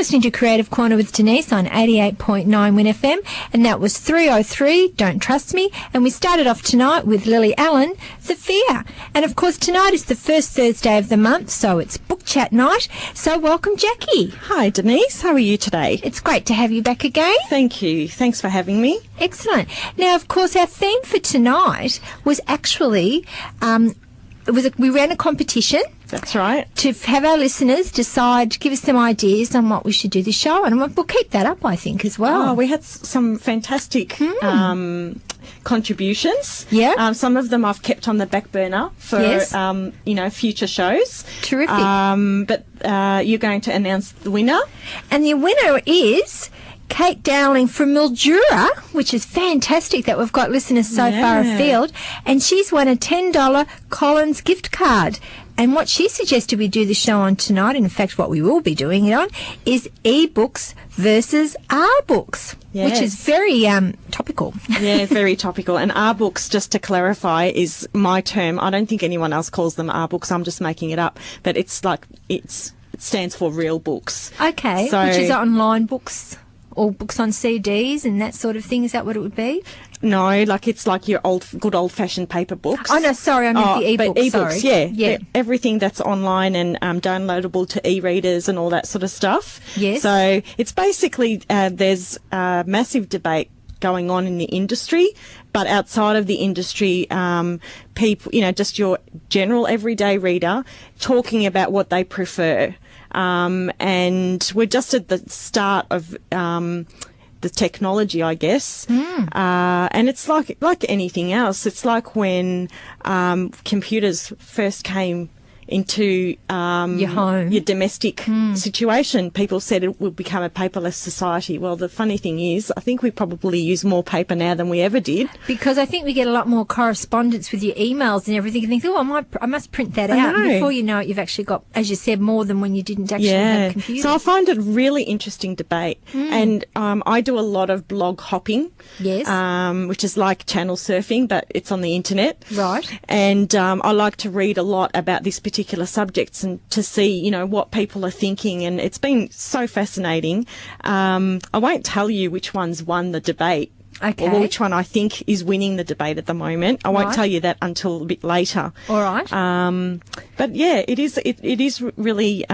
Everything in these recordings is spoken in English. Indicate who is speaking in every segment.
Speaker 1: listening to Creative Corner with Denise on 88.9 Win FM, and that was 303, Don't Trust Me. And we started off tonight with Lily Allen, The Fear. And of course, tonight is the first Thursday of the month, so it's book chat night. So welcome, Jackie.
Speaker 2: Hi, Denise. How are you today?
Speaker 1: It's great to have you back again.
Speaker 2: Thank you. Thanks for having me.
Speaker 1: Excellent. Now, of course, our theme for tonight was actually, we ran a competition.
Speaker 2: That's right.
Speaker 1: To have our listeners decide, give us some ideas on what we should do the show, and we'll keep that up, I think, as well.
Speaker 2: Oh, we had some fantastic contributions.
Speaker 1: Yeah.
Speaker 2: Some of them I've kept on the back burner for, future shows.
Speaker 1: Terrific.
Speaker 2: But you're going to announce the winner.
Speaker 1: And the winner is Kate Dowling from Mildura, which is fantastic that we've got listeners so far afield. And she's won a $10 Collins gift card. And what she suggested we do the show on tonight, and in fact what we will be doing it on, is eBooks versus rBooks, which is very topical.
Speaker 2: Yeah, very topical. And rBooks, just to clarify, is my term. I don't think anyone else calls them rBooks. I'm just making it up. But it stands for real books.
Speaker 1: Okay,
Speaker 2: so,
Speaker 1: which is online books or books on CDs and that sort of thing. Is that what it would be?
Speaker 2: No, it's like your good old-fashioned paper books.
Speaker 1: Oh, no, sorry, I meant the e-books.
Speaker 2: But e-books,
Speaker 1: sorry.
Speaker 2: yeah. Everything that's online and downloadable to e-readers and all that sort of stuff.
Speaker 1: Yes.
Speaker 2: So it's basically there's a massive debate going on in the industry, but outside of the industry, people, just your general everyday reader talking about what they prefer. And we're just at the start of the technology, I guess. And it's like anything else. It's like when computers first came into
Speaker 1: your home,
Speaker 2: your domestic situation. People said it would become a paperless society. Well, the funny thing is, I think we probably use more paper now than we ever did.
Speaker 1: Because I think we get a lot more correspondence with your emails and everything. And think, I must print that out. And before you know it, you've actually got, as you said, more than when you didn't actually have computers.
Speaker 2: So I find it a really interesting debate. And I do a lot of blog hopping.
Speaker 1: Yes.
Speaker 2: Which is like channel surfing, but it's on the internet.
Speaker 1: Right.
Speaker 2: And I like to read a lot about this particular subjects and to see, what people are thinking. And it's been so fascinating. I won't tell you which one's won the debate.
Speaker 1: Okay.
Speaker 2: Or which one I think is winning the debate at the moment. I won't tell you that until a bit later.
Speaker 1: All right.
Speaker 2: But yeah, it is really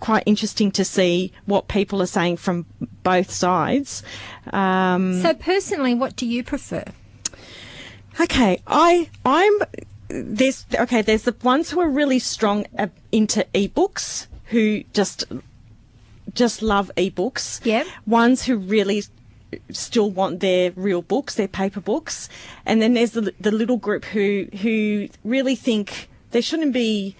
Speaker 2: quite interesting to see what people are saying from both sides.
Speaker 1: So personally, what do you prefer?
Speaker 2: Okay, there's the ones who are really strong into ebooks, who just love ebooks.
Speaker 1: Yep.
Speaker 2: Ones who really still want their real books, their paper books. And then there's the little group who really think there shouldn't be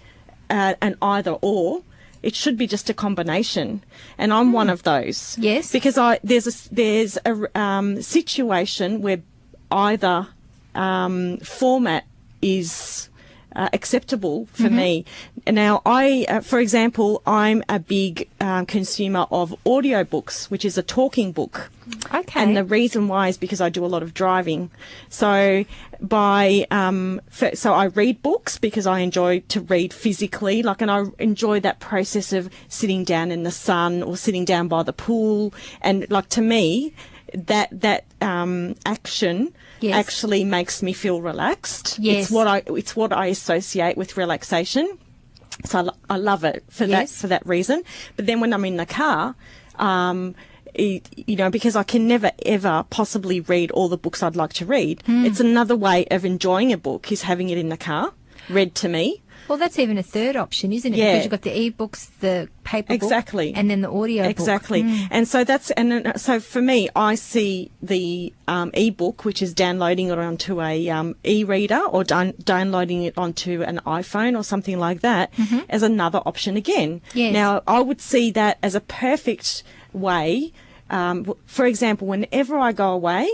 Speaker 2: an either or. It should be just a combination. And I'm one of those.
Speaker 1: Yes.
Speaker 2: Because there's a situation where either format is acceptable for me. Now, for example, I'm a big consumer of audiobooks, which is a talking book.
Speaker 1: Okay.
Speaker 2: And the reason why is because I do a lot of driving. So so I read books because I enjoy to read physically, and I enjoy that process of sitting down in the sun or sitting down by the pool. And to me, that action actually makes me feel relaxed.
Speaker 1: Yes.
Speaker 2: It's what I associate with relaxation. So I love it for that reason. But then when I'm in the car, because I can never ever possibly read all the books I'd like to read. It's another way of enjoying a book is having it in the car, read to me.
Speaker 1: Well, that's even a third option, isn't it?
Speaker 2: Yeah.
Speaker 1: Because you've got the e-books, the paper
Speaker 2: exactly.
Speaker 1: book, and then the audio
Speaker 2: exactly.
Speaker 1: book.
Speaker 2: And so so for me, I see the e-book, which is downloading it onto a e-reader or downloading it onto an iPhone or something like that, as another option again.
Speaker 1: Yes.
Speaker 2: Now, I would see that as a perfect way. For example, whenever I go away,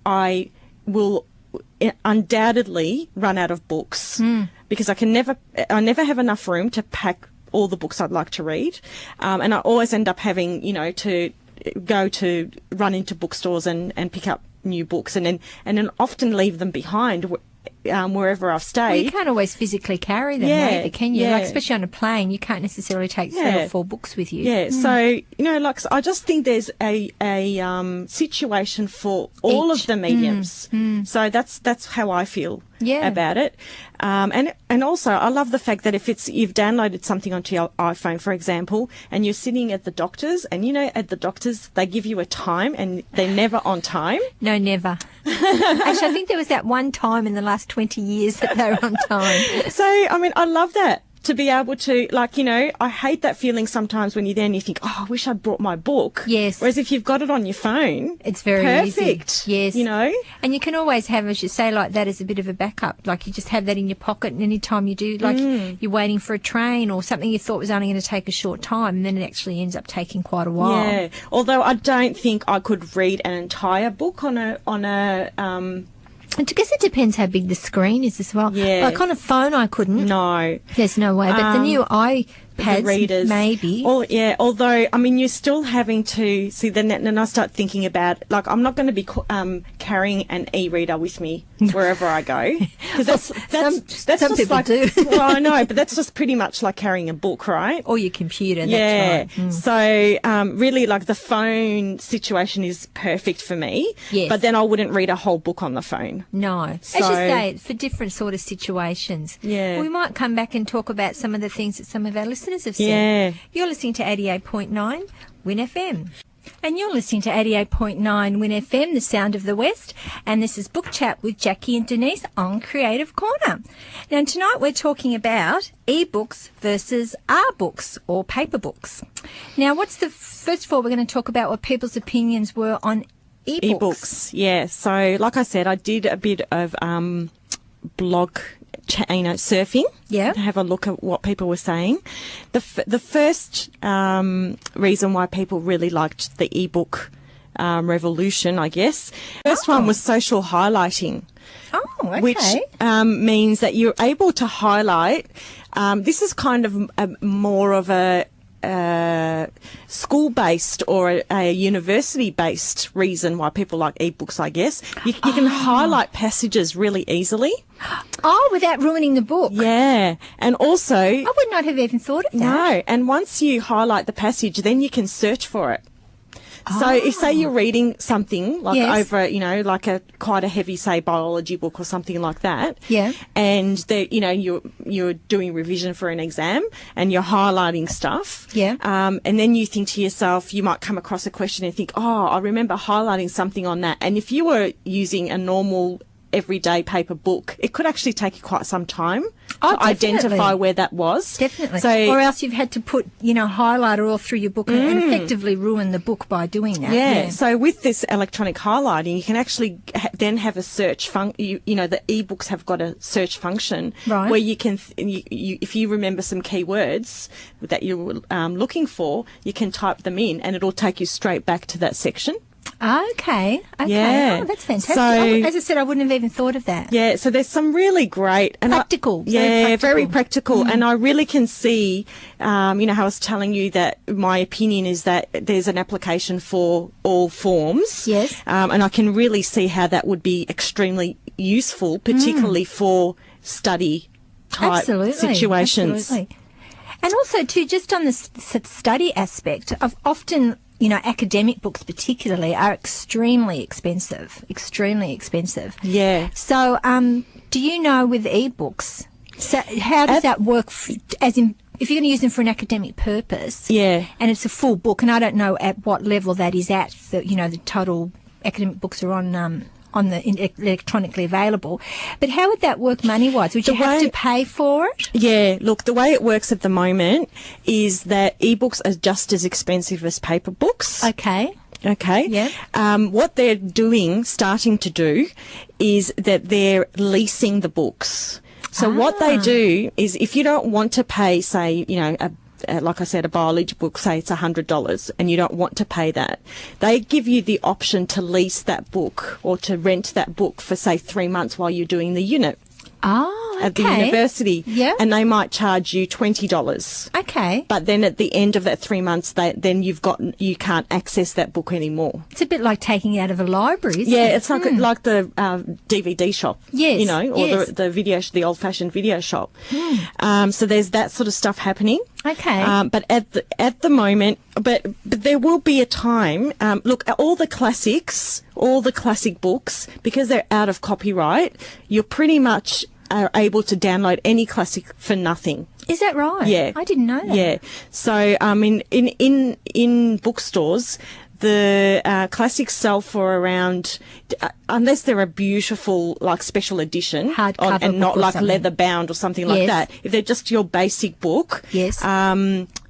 Speaker 2: I will undoubtedly run out of books because I never have enough room to pack all the books I'd like to read. And I always end up having, to run into bookstores and pick up new books and then often leave them behind wherever I've stayed.
Speaker 1: Well, you can't always physically carry them either, can you? Like, especially on a plane, you can't necessarily take 3 or 4 books with you.
Speaker 2: Yeah, so, like, I just think there's a situation for all of the mediums. So that's how I feel about it. And also, I love the fact that if you've downloaded something onto your iPhone, for example, and you're sitting at the doctor's, and at the doctor's, they give you a time and they're never on time.
Speaker 1: No, never. Actually, I think there was that one time in the last 20 years that they were on time.
Speaker 2: So, I mean, I love that. To be able to, like, I hate that feeling sometimes when you think, oh, I wish I'd brought my book.
Speaker 1: Yes.
Speaker 2: Whereas if you've got it on your phone,
Speaker 1: it's very
Speaker 2: perfect.
Speaker 1: Easy. Yes.
Speaker 2: And
Speaker 1: you can always have, as you say, like that as a bit of a backup. Like you just have that in your pocket, and any time you do, like you're waiting for a train or something you thought was only going to take a short time, and then it actually ends up taking quite a while.
Speaker 2: Yeah. Although I don't think I could read an entire book on a
Speaker 1: I guess it depends how big the screen is as well.
Speaker 2: Yeah.
Speaker 1: Like on a phone, I couldn't.
Speaker 2: No.
Speaker 1: There's no way. But the new iPads,
Speaker 2: the readers,
Speaker 1: maybe.
Speaker 2: Although, I mean, you're still having to see then I start thinking about, like, I'm not going to be carrying an e-reader with me wherever I go. Because
Speaker 1: some
Speaker 2: just
Speaker 1: people
Speaker 2: like,
Speaker 1: do.
Speaker 2: Well, I know, but that's just pretty much like carrying a book, right?
Speaker 1: Or your computer, that's right.
Speaker 2: So, really, like, the phone situation is perfect for me.
Speaker 1: Yes.
Speaker 2: But then I wouldn't read a whole book on the phone.
Speaker 1: No.
Speaker 2: So,
Speaker 1: as you say, for different sort of situations.
Speaker 2: Yeah.
Speaker 1: We might come back and talk about some of the things that some of our listeners have said.
Speaker 2: Yeah.
Speaker 1: You're listening to 88.9 Win FM. And you're listening to 88.9 Win FM, the sound of the West. And this is Book Chat with Jackie and Denise on Creative Corner. Now, tonight we're talking about eBooks versus rBooks or paper books. Now, first of all, we're going to talk about what people's opinions were on eBooks.
Speaker 2: Yeah. So, like I said, I did a bit of blog surfing.
Speaker 1: Yeah.
Speaker 2: To have a look at what people were saying. The first reason why people really liked the ebook revolution, I guess. First one was social highlighting.
Speaker 1: Oh, okay.
Speaker 2: Which means that you're able to highlight. This is kind of more of a school-based or a university-based reason why people like ebooks, I guess. You can highlight passages really easily.
Speaker 1: Oh, without ruining the book.
Speaker 2: Yeah. And also...
Speaker 1: I would not have even thought of that.
Speaker 2: No. And once you highlight the passage, then you can search for it. So if, say, you're reading something like over, like quite a heavy, say, biology book or something like that.
Speaker 1: Yeah.
Speaker 2: And you're doing revision for an exam and you're highlighting stuff.
Speaker 1: Yeah.
Speaker 2: And then you think to yourself, you might come across a question and think, oh, I remember highlighting something on that. And if you were using a normal everyday paper book, it could actually take you quite some time to identify where that was.
Speaker 1: Definitely.
Speaker 2: So,
Speaker 1: or else you've had to put, highlighter all through your book and effectively ruin the book by doing that.
Speaker 2: Yeah. So with this electronic highlighting, you can actually then have a search function. The ebooks have got a search function where you can, if you remember some keywords that you're looking for, you can type them in and it'll take you straight back to that section.
Speaker 1: Okay.
Speaker 2: Yeah.
Speaker 1: Oh, that's fantastic.
Speaker 2: So,
Speaker 1: as I said, I wouldn't have even thought of that.
Speaker 2: Yeah, so there's some really great...
Speaker 1: Practical.
Speaker 2: Very practical. And I really can see, how I was telling you that my opinion is that there's an application for all forms.
Speaker 1: Yes.
Speaker 2: And I can really see how that would be extremely useful, particularly for study type situations.
Speaker 1: Absolutely. And also, too, just on the study aspect, of often... academic books particularly are extremely expensive.
Speaker 2: Yeah.
Speaker 1: So, do you know with ebooks, how does that work? As in, if you're going to use them for an academic purpose, and it's a full book, and I don't know at what level that is at. The total academic books are on the electronically available. But how would that work money-wise? Would you have to pay for it? Yeah,
Speaker 2: look, the way it works at the moment is that ebooks are just as expensive as paper books.
Speaker 1: Okay. Yeah.
Speaker 2: What they're starting to do is that they're leasing the books. So what they do is if you don't want to pay, say, like I said, a biology book, say it's $100 and you don't want to pay that, they give you the option to lease that book or to rent that book for, say, 3 months while you're doing the unit.
Speaker 1: Oh, okay.
Speaker 2: at the university.
Speaker 1: Yeah.
Speaker 2: And they might charge you $20.
Speaker 1: Okay.
Speaker 2: But then at the end of that 3 months, you can't access that book anymore.
Speaker 1: It's a bit like taking it out of a library, isn't it?
Speaker 2: Yeah, it's like the DVD shop.
Speaker 1: Yes,
Speaker 2: You know, or
Speaker 1: yes.
Speaker 2: the old-fashioned video shop. So there's that sort of stuff happening.
Speaker 1: Okay.
Speaker 2: But at the moment, but there will be a time. Look, all the classics, all the classic books, because they're out of copyright, you're pretty much are able to download any classic for nothing.
Speaker 1: Is that right?
Speaker 2: Yeah.
Speaker 1: I didn't know that.
Speaker 2: Yeah. So, in bookstores, the classics sell for around, unless they're a beautiful, like, special edition,
Speaker 1: Hardcover
Speaker 2: and not
Speaker 1: book or
Speaker 2: like
Speaker 1: something.
Speaker 2: leather bound or something like
Speaker 1: Yes.
Speaker 2: that. If they're just your basic book,
Speaker 1: Yes.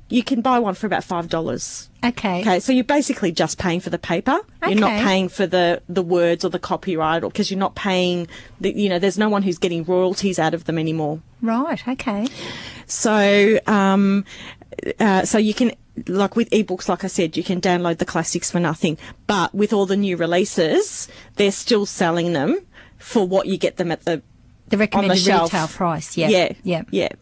Speaker 2: you can buy one for about $5.
Speaker 1: Okay.
Speaker 2: Okay, so you're basically just paying for the paper. You're not
Speaker 1: Okay.
Speaker 2: paying for the words or the copyright, or because you're not paying. There's no one who's getting royalties out of them anymore.
Speaker 1: Right. Okay.
Speaker 2: So, so you can, like with eBooks, like I said, you can download the classics for nothing. But with all the new releases, they're still selling them for what you get them at the
Speaker 1: The recommended
Speaker 2: shelf.
Speaker 1: retail price. Yeah.
Speaker 2: Yeah,
Speaker 1: Yeah.
Speaker 2: yeah.